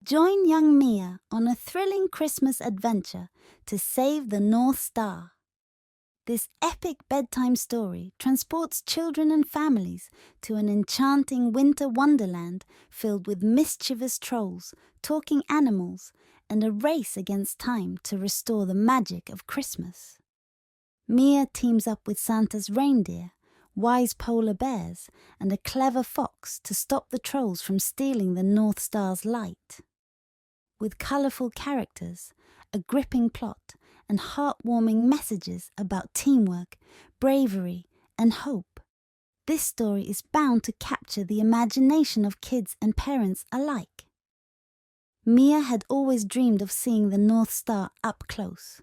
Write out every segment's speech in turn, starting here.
Join young Mia on a thrilling Christmas adventure to save the North Star. This epic bedtime story transports children and families to an enchanting winter wonderland filled with mischievous trolls, talking animals, and a race against time to restore the magic of Christmas. Mia teams up with Santa's reindeer, wise polar bears, and a clever fox to stop the trolls from stealing the North Star's light. With colourful characters, a gripping plot, and heartwarming messages about teamwork, bravery, and hope, this story is bound to capture the imagination of kids and parents alike. Mia had always dreamed of seeing the North Star up close.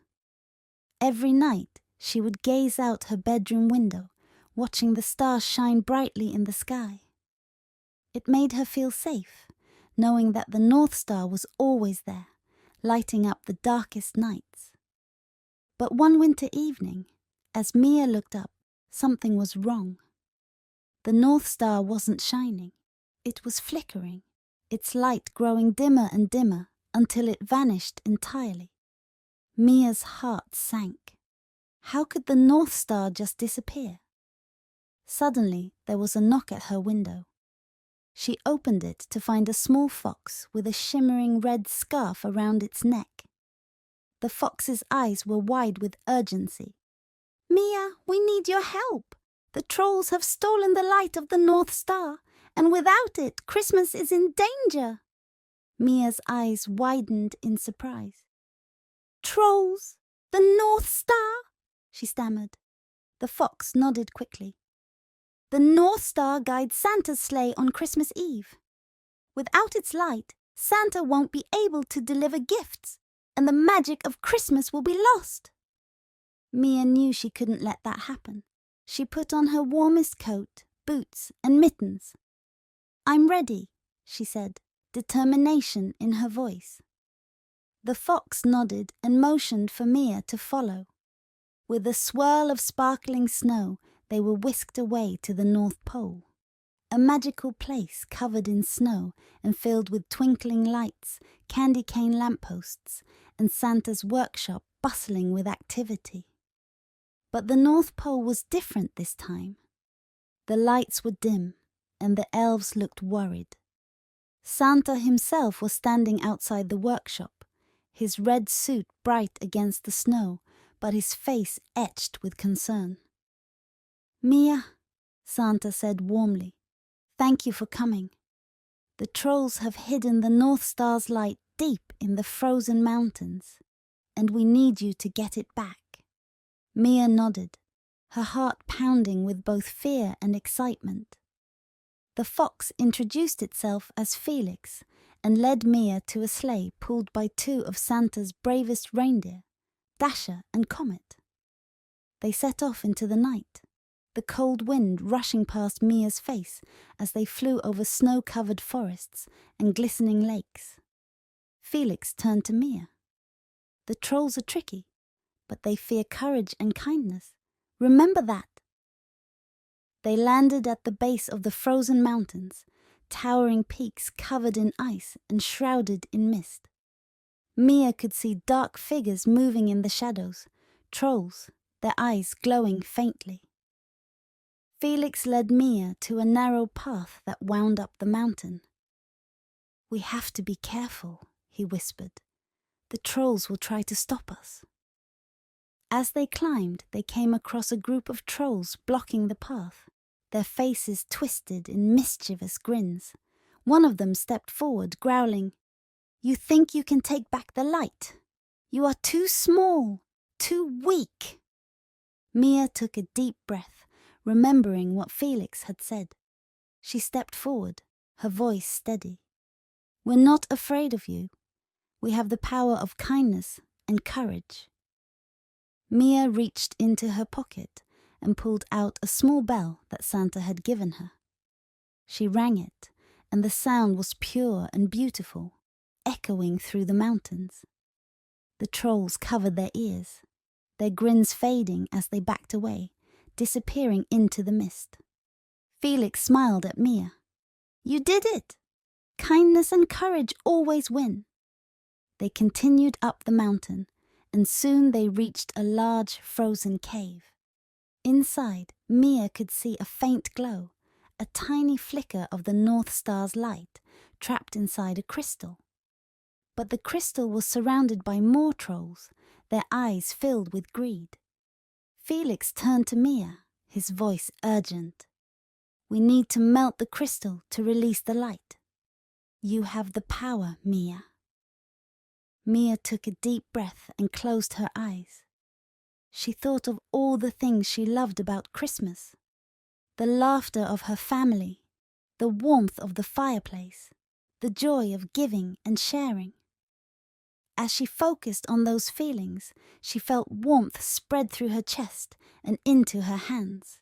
Every night, she would gaze out her bedroom window, watching the stars shine brightly in the sky. It made her feel safe, knowing that the North Star was always there, lighting up the darkest nights. But one winter evening, as Mia looked up, something was wrong. The North Star wasn't shining. It was flickering, its light growing dimmer and dimmer until it vanished entirely. Mia's heart sank. How could the North Star just disappear? Suddenly, there was a knock at her window. She opened it to find a small fox with a shimmering red scarf around its neck. The fox's eyes were wide with urgency. "Mia, we need your help. The trolls have stolen the light of the North Star, and without it, Christmas is in danger." Mia's eyes widened in surprise. "Trolls? The North Star?" she stammered. The fox nodded quickly. "The North Star guides Santa's sleigh on Christmas Eve. Without its light, Santa won't be able to deliver gifts, and the magic of Christmas will be lost." Mia knew she couldn't let that happen. She put on her warmest coat, boots, and mittens. "I'm ready," she said, determination in her voice. The fox nodded and motioned for Mia to follow. With a swirl of sparkling snow, they were whisked away to the North Pole, a magical place covered in snow and filled with twinkling lights, candy cane lampposts, and Santa's workshop bustling with activity. But the North Pole was different this time. The lights were dim, and the elves looked worried. Santa himself was standing outside the workshop, his red suit bright against the snow, but his face etched with concern. "Mia," Santa said warmly, "thank you for coming. The trolls have hidden the North Star's light deep in the frozen mountains, and we need you to get it back." Mia nodded, her heart pounding with both fear and excitement. The fox introduced itself as Felix and led Mia to a sleigh pulled by two of Santa's bravest reindeer, Dasher and Comet. They set off into the night, the cold wind rushing past Mia's face as they flew over snow-covered forests and glistening lakes. Felix turned to Mia. "The trolls are tricky, but they fear courage and kindness. Remember that." They landed at the base of the frozen mountains, towering peaks covered in ice and shrouded in mist. Mia could see dark figures moving in the shadows, trolls, their eyes glowing faintly. Felix led Mia to a narrow path that wound up the mountain. "We have to be careful," he whispered. "The trolls will try to stop us." As they climbed, they came across a group of trolls blocking the path, their faces twisted in mischievous grins. One of them stepped forward, growling, "You think you can take back the light? You are too small, too weak." Mia took a deep breath, remembering what Felix had said. She stepped forward, her voice steady. "We're not afraid of you. We have the power of kindness and courage." Mia reached into her pocket and pulled out a small bell that Santa had given her. She rang it, and the sound was pure and beautiful, echoing through the mountains. The trolls covered their ears, their grins fading as they backed away, disappearing into the mist. Felix smiled at Mia. "You did it! Kindness and courage always win. They continued up the mountain, and soon they reached a large frozen cave. Inside, Mia could see a faint glow, a tiny flicker of the North Star's light, trapped inside a crystal. But the crystal was surrounded by more trolls, their eyes filled with greed. Felix turned to Mia, his voice urgent. "We need to melt the crystal to release the light. You have the power, Mia." Mia took a deep breath and closed her eyes. She thought of all the things she loved about Christmas. The laughter of her family, the warmth of the fireplace, the joy of giving and sharing. As she focused on those feelings, she felt warmth spread through her chest and into her hands.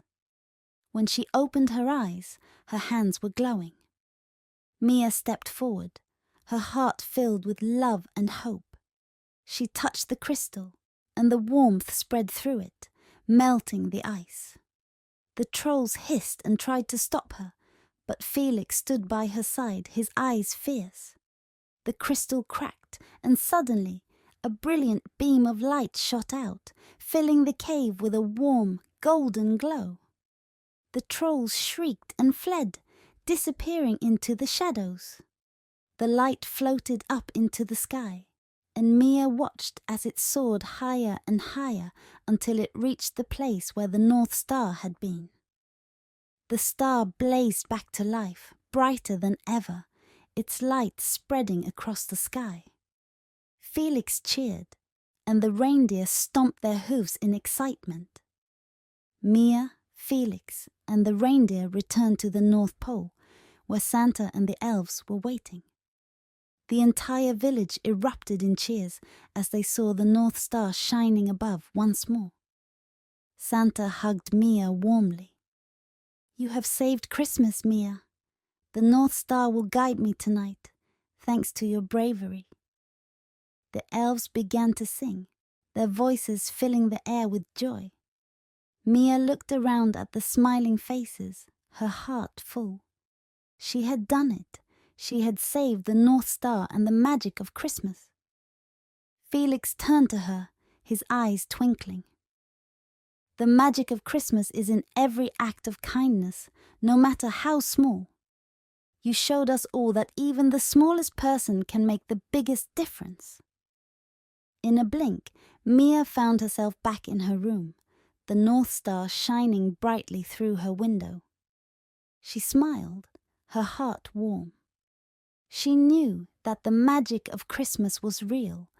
When she opened her eyes, her hands were glowing. Mia stepped forward, her heart filled with love and hope. She touched the crystal, and the warmth spread through it, melting the ice. The trolls hissed and tried to stop her, but Felix stood by her side, his eyes fierce. The crystal cracked, and suddenly a brilliant beam of light shot out, filling the cave with a warm, golden glow. The trolls shrieked and fled, disappearing into the shadows. The light floated up into the sky, and Mia watched as it soared higher and higher until it reached the place where the North Star had been. The star blazed back to life, brighter than ever, its light spreading across the sky. Felix cheered, and the reindeer stomped their hooves in excitement. Mia, Felix, and the reindeer returned to the North Pole, where Santa and the elves were waiting. The entire village erupted in cheers as they saw the North Star shining above once more. Santa hugged Mia warmly. "You have saved Christmas, Mia. The North Star will guide me tonight, thanks to your bravery." The elves began to sing, their voices filling the air with joy. Mia looked around at the smiling faces, her heart full. She had done it. She had saved the North Star and the magic of Christmas. Felix turned to her, his eyes twinkling. "The magic of Christmas is in every act of kindness, no matter how small. You showed us all that even the smallest person can make the biggest difference." In a blink, Mia found herself back in her room, the North Star shining brightly through her window. She smiled, her heart warm. She knew that the magic of Christmas was real,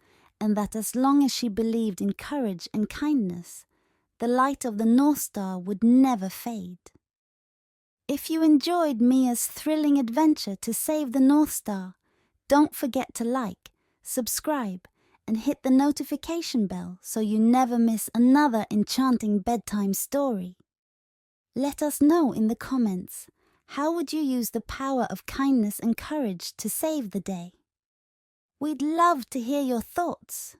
and that as long as she believed in courage and kindness, the light of the North Star would never fade. If you enjoyed Mia's thrilling adventure to save the North Star, don't forget to like, subscribe, and hit the notification bell so you never miss another enchanting bedtime story. Let us know in the comments, how would you use the power of kindness and courage to save the day? We'd love to hear your thoughts.